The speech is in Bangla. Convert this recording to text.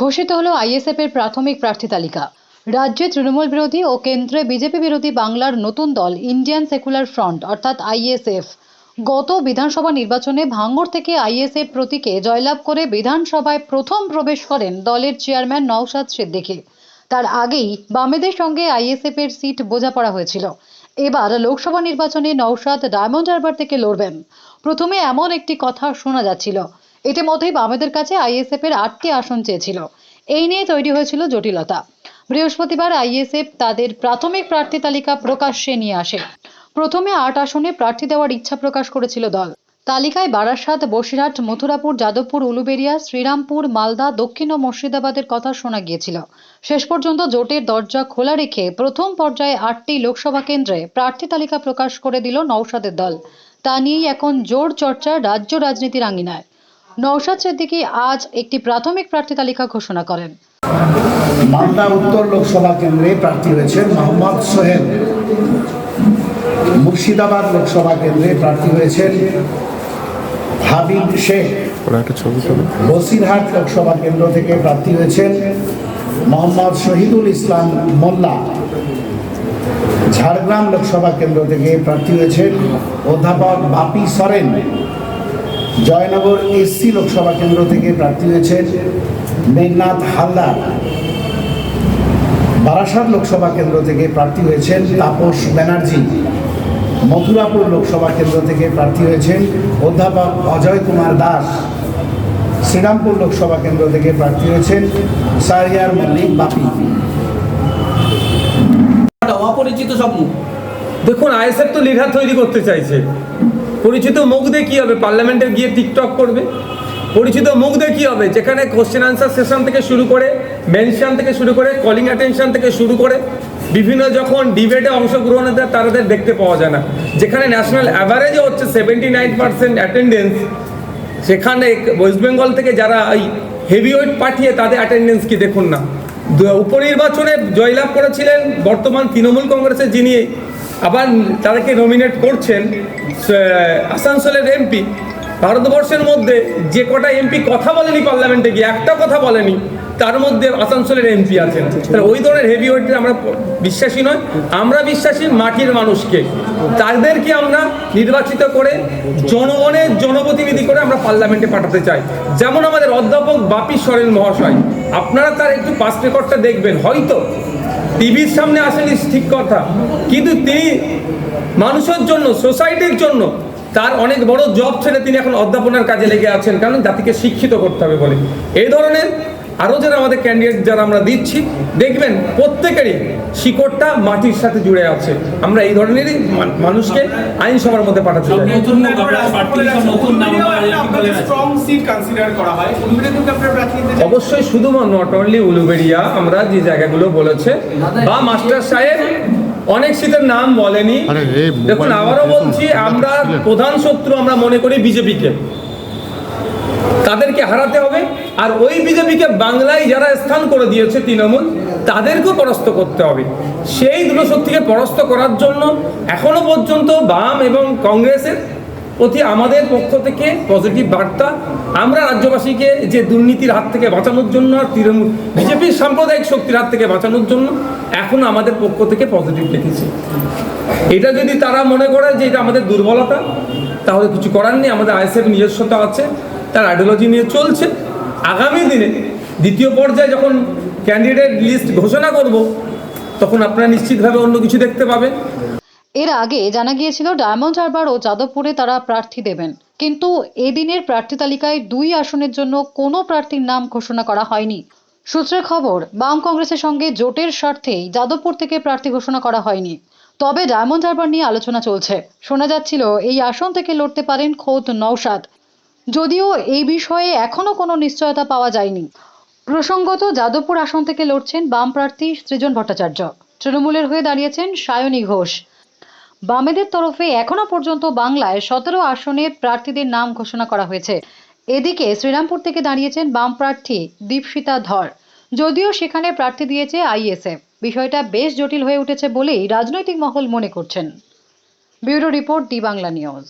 ঘোষিত হলো আইএসএফ এর প্রাথমিক প্রার্থী তালিকা। রাজ্যে তৃণমূল বিরোধী ও কেন্দ্রে বিজেপি বিরোধী বাংলার নতুন দল ইন্ডিয়ান সেকুলার ফ্রন্ট অর্থাৎ আইএসএফ গত বিধানসভা নির্বাচনে ভাঙড় থেকে আইএসএফ প্রতীকে জয়লাভ করে বিধানসভায় প্রথম প্রবেশ করেন দলের চেয়ারম্যান নওশাদ সিদ্দিকী। তার আগেই বামেদের সঙ্গে আইএসএফ এর সিট বোঝাপড়া হয়েছিল। এবার লোকসভা নির্বাচনে নওশাদ ডায়মন্ড হারবার থেকে লড়বেন। প্রথমে এমন একটি কথা শোনা যাচ্ছিল, ইতিমধ্যেই বামেদের কাছে আইএসএফ এর 8টি আসন চেয়েছিল। এই নিয়ে তৈরি হয়েছিল জটিলতা। বৃহস্পতিবার আইএসএফ তাদের প্রাথমিক প্রার্থী তালিকা প্রকাশ্যে নিয়ে আসে। প্রথমে 8 আসনে প্রার্থী দেওয়ার ইচ্ছা প্রকাশ করেছিল দল। তালিকায় বারাসাত, বসিরহাট, মথুরাপুর, যাদবপুর, উলুবেড়িয়া, শ্রীরামপুর, মালদা, দক্ষিণ ও মুর্শিদাবাদের কথা শোনা গিয়েছিল। শেষ পর্যন্ত জোটের দরজা খোলা রেখে প্রথম পর্যায়ে 8টি লোকসভা কেন্দ্রে প্রার্থী তালিকা প্রকাশ করে দিল নওশাদের দল। তা নিয়েই এখন জোর চর্চা রাজ্য রাজনীতির আঙিনায়। নওশাদ সিদ্দিকী আজ একটি প্রাথমিক প্রার্থী তালিকা ঘোষণা করেন। মালদা উত্তর লোকসভা কেন্দ্রে প্রার্থী হয়েছেন মোহাম্মদ সোহেল। মুর্শিদাবাদ লোকসভা কেন্দ্রে প্রার্থী হয়েছেন হাবিব শেখ। বসিরহাট লোকসভা কেন্দ্র থেকে প্রার্থী হয়েছেন মোহাম্মদ শহীদুল ইসলাম মোল্লা। ঝাড়গ্রাম লোকসভা কেন্দ্র থেকে প্রার্থী হয়েছেন অধ্যাপক বাপি সরেন। জয়নগর এসসি লোকসভা কেন্দ্র থেকে প্রার্থী হয়েছেন মেঘনাথ হালদার। বারাসাত লোকসভা কেন্দ্র থেকে প্রার্থী হয়েছেন তাপস ব্যানার্জি। মথুরাপুর লোকসভা কেন্দ্র থেকে প্রার্থী হয়েছেন অধ্যাপক অজয় কুমার দাস। শ্রীরামপুর লোকসভা কেন্দ্র থেকে প্রার্থী হয়েছেন সারিয়ার মল্লিক বাপি। অপরিচিত সব মুখ দেখুন, আইএসএফ তো লিডার তৈরি করতে চাইছে। পরিচিত মুখ দিয়ে কী হবে? পার্লামেন্টে গিয়ে টিকটক করবে। পরিচিত মুখ দিয়ে কী হবে? যেখানে কোশ্চেন আনসার সেশন থেকে শুরু করে, মেনশন থেকে শুরু করে, কলিং অ্যাটেনশন থেকে শুরু করে বিভিন্ন যখন ডিবেটে অংশগ্রহণ দেয় তাদের দেখতে পাওয়া যায় না। যেখানে ন্যাশনাল অ্যাভারেজে হচ্ছে 79% অ্যাটেন্ডেন্স, সেখানে ওয়েস্ট বেঙ্গল থেকে যারা এই হেভিওয়েট পাঠিয়ে তাদের অ্যাটেন্ডেন্স কি দেখুন না। উপনির্বাচনে জয়লাভ করেছিলেন বর্তমান তৃণমূল কংগ্রেসের, যিনি আবার তাদেরকে নমিনেট করছেন আসানসোলের এমপি। ভারতবর্ষের মধ্যে যে কটা এমপি কথা বলেনি পার্লামেন্টে গিয়ে, একটা কথা বলেনি, তার মধ্যে আসানসোলের এমপি আছেন। তাহলে ওই ধরনের হেভি ওয়েটে আমরা বিশ্বাসী নয়। আমরা বিশ্বাসী মাটির মানুষকে, তাদেরকে আমরা নির্বাচিত করে জনগণের জনপ্রতিনিধি করে আমরা পার্লামেন্টে পাঠাতে চাই। যেমন আমাদের অধ্যাপক বাপি সরেন মহাশয়, আপনারা তার একটু পাস রেকর্ডটা দেখবেন। হয়তো টিভির সামনে আসেনি ঠিক কথা, কিন্তু তিনি মানুষের জন্য, সোসাইটির জন্য তার অনেক বড় জব ছেড়ে তিনি এখন অধ্যাপনার কাজে লেগে আছেন, কারণ জাতিকে শিক্ষিত করতে হবে বলে। এই ধরনের আরও যারা আমাদের ক্যান্ডিডেট যারা আমরা দিচ্ছি, দেখবেন প্রত্যেকেরই শিকড়টা মাটির সাথে জুড়ে আছে। আমরা এই ধরনেরই মানুষকে আইনসভার মধ্যে পাঠাতে চাই। অবশ্যই শুধু নট অনলি উলুবেড়িয়া, আমরা যে জায়গাগুলো বলেছে বা মাস্টার সাহেব অনেক সিটের নাম বলেনি। দেখুন, আবারও বলছি, আমরা প্রধান শত্রু আমরা মনে করি বিজেপিকে। তাদেরকে হারাতে হবে। আর ওই বিজেপিকে বাংলায় যারা স্থান করে দিয়েছে তৃণমূল, তাদেরকেও পরাস্ত করতে হবে। সেই দুটো শক্তিকে পরাস্ত করার জন্য এখনো পর্যন্ত বাম এবং কংগ্রেসের প্রতি আমাদের পক্ষ থেকে পজিটিভ বার্তা। আমরা রাজ্যবাসীকে যে দুর্নীতির হাত থেকে বাঁচানোর জন্য আর তৃণমূল বিজেপির সাম্প্রদায়িক শক্তির হাত থেকে বাঁচানোর জন্য এখন আমাদের পক্ষ থেকে পজিটিভ লিখেছি। এটা যদি তারা মনে করে যে এটা আমাদের দুর্বলতা, তাহলে কিছু করার নেই। আমাদের আইএসএফ নিজস্বতা আছে, তার আইডিওলজি নিয়ে চলছে। আগামী দিনে দ্বিতীয় পর্যায়ে যখন ক্যান্ডিডেট লিস্ট ঘোষণা করব, তখন আপনারা নিশ্চিতভাবে অন্য কিছু দেখতে পাবেন। এর আগে জানা গিয়েছিল ডায়মন্ড হারবার ও যাদবপুরে তারা প্রার্থী দেবেন, কিন্তু এদিনের প্রার্থী তালিকায় 2 আসনের জন্য কোনো প্রার্থীর নাম ঘোষণা করা হয়নি। সূত্রের খবর, বাম কংগ্রেসের সঙ্গে জোটের স্বার্থেই যাদবপুর থেকে প্রার্থী ঘোষণা করা হয়নি। তবে ডায়মন্ড হারবার নিয়ে আলোচনা চলছে। শোনা যাচ্ছিল এই আসন থেকে লড়তে পারেন খোদ নওশাদ, যদিও এই বিষয়ে এখনো কোনো নিশ্চয়তা পাওয়া যায়নি। প্রসঙ্গত, যাদবপুর আসন থেকে লড়ছেন বাম প্রার্থী সৃজন ভট্টাচার্য। তৃণমূলের হয়ে দাঁড়িয়েছেন সায়নী ঘোষ। বামেদের তরফে এখনো পর্যন্ত বাংলায় 17 আসনে প্রার্থীদের নাম ঘোষণা করা হয়েছে। এদিকে শ্রীরামপুর থেকে দাঁড়িয়েছেন বাম প্রার্থী দীপশিতা ধর, যদিও সেখানে প্রার্থী দিয়েছে আইএসএফ। বিষয়টা বেশ জটিল হয়ে উঠেছে বলেই রাজনৈতিক মহল মনে করছেন। Bureau report, D Bangla news.